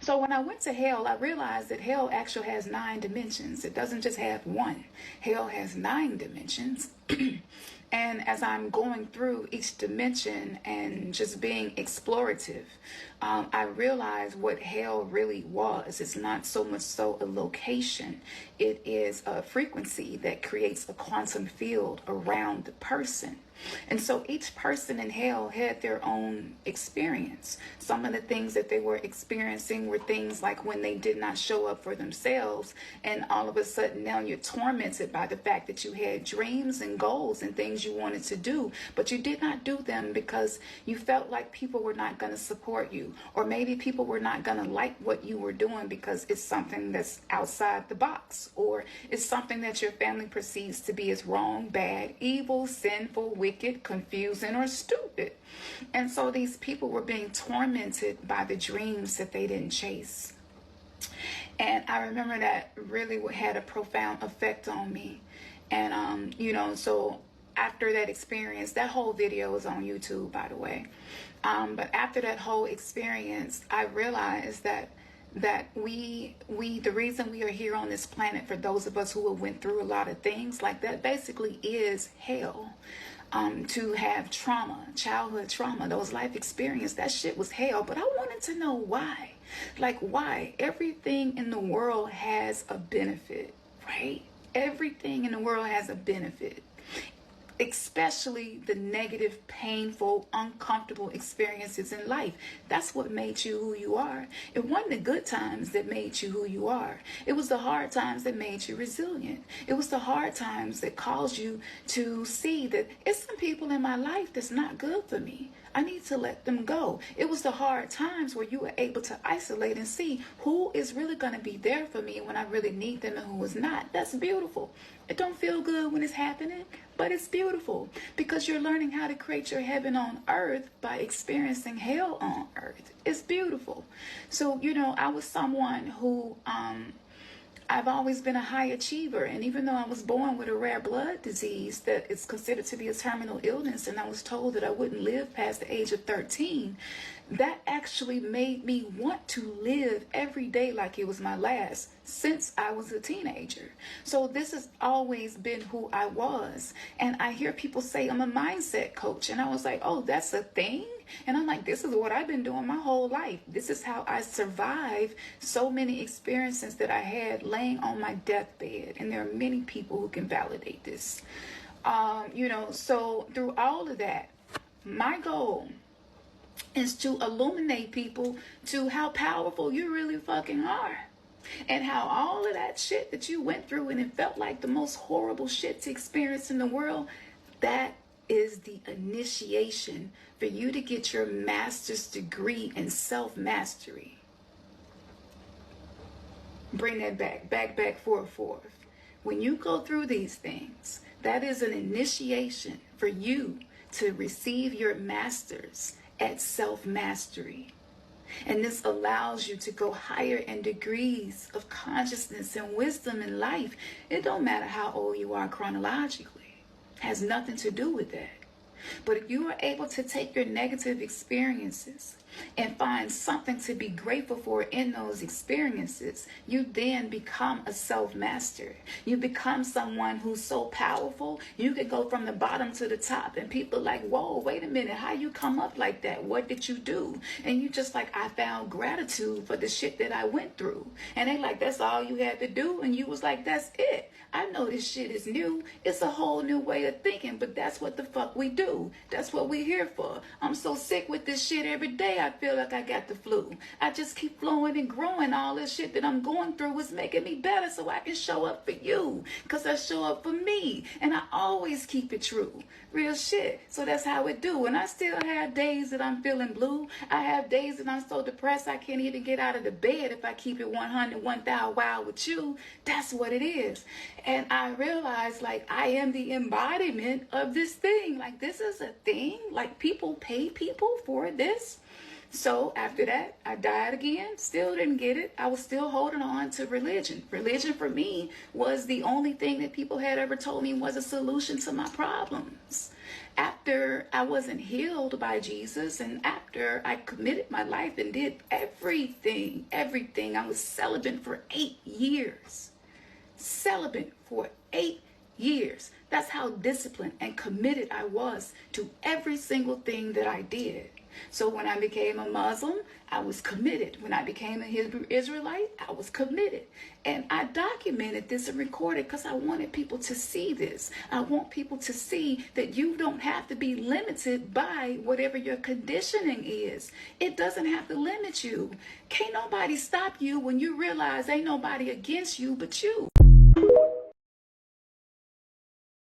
So when I went to hell, I realized that hell actually has 9 dimensions. It doesn't just have one. Hell has 9 dimensions. And as I'm going through each dimension and just being explorative, I realized what hell really was. It's not so much so a location. It is a frequency that creates a quantum field around the person. And so each person in hell had their own experience. Some of the things that they were experiencing were things like when they did not show up for themselves, and all of a sudden now you're tormented by the fact that you had dreams and goals and things you wanted to do, but you did not do them because you felt like people were not going to support you, or maybe people were not going to like what you were doing because it's something that's outside the box, or it's something that your family perceives to be as wrong, bad, evil, sinful, wicked, confusing, or stupid. And so these people were being tormented by the dreams that they didn't chase. And I remember that really had a profound effect on me. And, so after that experience, that whole video is on YouTube, by the way. But after that whole experience, I realized that the reason we are here on this planet, for those of us who went through a lot of things like that, basically is hell. To have trauma, childhood trauma, those life experience, that shit was hell. But I wanted to know why. Like, why? Everything in the world has a benefit, right? Everything in the world has a benefit. Especially the negative, painful, uncomfortable experiences in life. That's what made you who you are. It wasn't the good times that made you who you are. It was the hard times that made you resilient. It was the hard times that caused you to see that it's some people in my life that's not good for me. I need to let them go. It was the hard times where you were able to isolate and see who is really going to be there for me when I really need them and who is not. That's beautiful. It don't feel good when it's happening, but it's beautiful because you're learning how to create your heaven on earth by experiencing hell on earth. It's beautiful. So, I was someone who, I've always been a high achiever, and even though I was born with a rare blood disease that is considered to be a terminal illness, and I was told that I wouldn't live past the age of 13, that actually made me want to live every day like it was my last since I was a teenager. So this has always been who I was. And I hear people say I'm a mindset coach, and I was like, oh, that's a thing? And I'm like, this is what I've been doing my whole life. This is how I survived so many experiences that I had laying on my deathbed. And there are many people who can validate this. So through all of that, my goal is to illuminate people to how powerful you really fucking are. And how all of that shit that you went through and it felt like the most horrible shit to experience in the world, that is the initiation for you to get your master's degree in self-mastery. Bring that back for a fourth. When you go through these things, that is an initiation for you to receive your master's at self-mastery. And this allows you to go higher in degrees of consciousness and wisdom in life. It don't matter how old you are chronologically. It has nothing to do with that. But if you are able to take your negative experiences and find something to be grateful for in those experiences, you then become a self-master. You become someone who's so powerful, you can go from the bottom to the top, and people are like, whoa, wait a minute, how you come up like that? What did you do? And you just like, I found gratitude for the shit that I went through. And they like, that's all you had to do? And you was like, that's it. I know this shit is new. It's a whole new way of thinking, but that's what the fuck we do. That's what we're here for. I'm so sick with this shit every day. I feel like I got the flu. I just keep flowing and growing. All this shit that I'm going through is making me better so I can show up for you, because I show up for me. And I always keep it true. Real shit. So that's how it do. And I still have days that I'm feeling blue. I have days that I'm so depressed I can't even get out of the bed if I keep it 100, 1,000 wild with you. That's what it is. And I realized, like, I am the embodiment of this thing. Like, this is a thing. Like, people pay people for this. So after that, I died again, still didn't get it. I was still holding on to religion. Religion for me was the only thing that people had ever told me was a solution to my problems. After I wasn't healed by Jesus, and after I committed my life and did everything, I was celibate for 8 years. Celibate for 8 years. That's how disciplined and committed I was to every single thing that I did. So when I became a Muslim, I was committed. When I became a Hebrew Israelite, I was committed. And I documented this and recorded because I wanted people to see this. I want people to see that you don't have to be limited by whatever your conditioning is. It doesn't have to limit you. Can't nobody stop you when you realize ain't nobody against you but you.